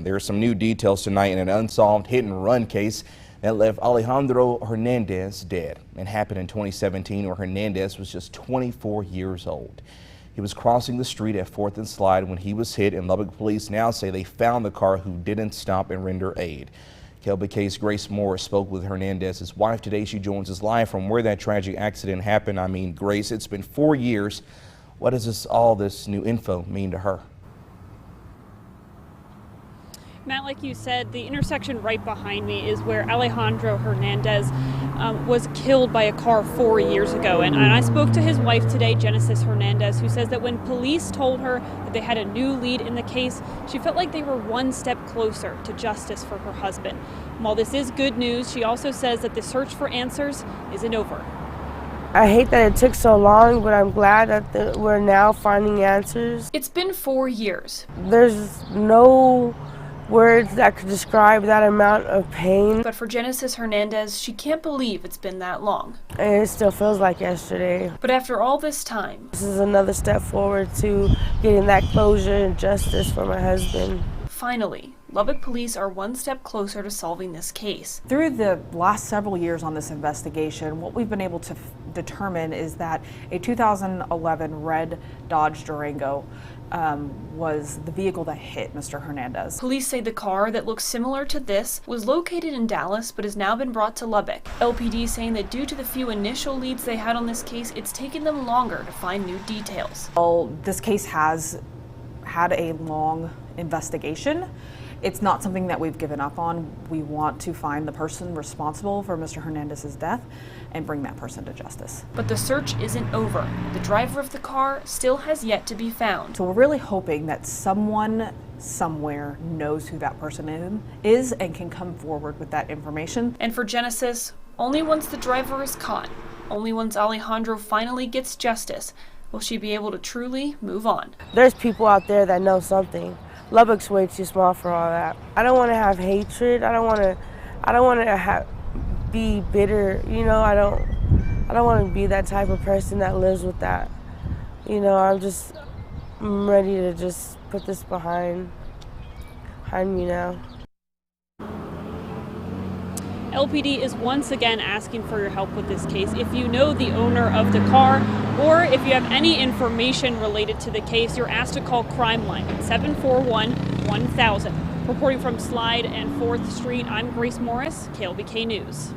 There are some new details tonight in an unsolved hit-and-run case that left Alejandro Hernandez dead. It happened in 2017 where Hernandez was just 24 years old. He was crossing the street at 4th and Slide when he was hit, and Lubbock police now say they found the car who didn't stop and render aid. KLBK's Grace Morris spoke with Hernandez's wife today. She joins us live from where that tragic accident happened. I mean, Grace, it's been 4 years. What does all this new info mean to her? Matt, like you said, the intersection right behind me is where Alejandro Hernandez was killed by a car 4 years ago. And I spoke to his wife today, Genesis Hernandez, who says that when police told her that they had a new lead in the case, she felt like they were one step closer to justice for her husband. While this is good news, she also says that the search for answers isn't over. I hate that it took so long, but I'm glad that we're now finding answers. It's been 4 years. There's no words that could describe that amount of pain. But for Genesis Hernandez, she can't believe it's been that long. And it still feels like yesterday. But after all this time, this is another step forward to getting that closure and justice for my husband. Finally, Lubbock police are one step closer to solving this case. Through the last several years on this investigation, what we've been able to determine is that a 2011 red Dodge Durango was the vehicle that hit Mr. Hernandez. Police say the car that looks similar to this was located in Dallas but has now been brought to Lubbock. LPD saying that due to the few initial leads they had on this case, it's taken them longer to find new details. Well, this case has had a long investigation. It's not something that we've given up on. We want to find the person responsible for Mr. Hernandez's death and bring that person to justice. But the search isn't over. The driver of the car still has yet to be found. So we're really hoping that someone somewhere knows who that person is and can come forward with that information. And for Genesis, only once the driver is caught, only once Alejandro finally gets justice, will she be able to truly move on. There's people out there that know something. Lubbock's way too small for all that. I don't want to have hatred. I don't want to be bitter. You know, I don't want to be that type of person that lives with that. You know, I'm ready to just put this behind me now. LPD is once again asking for your help with this case. If you know the owner of the car, or if you have any information related to the case, you're asked to call Crime Line at 741-1000. Reporting from Slide and 4th Street, I'm Grace Morris, KLBK News.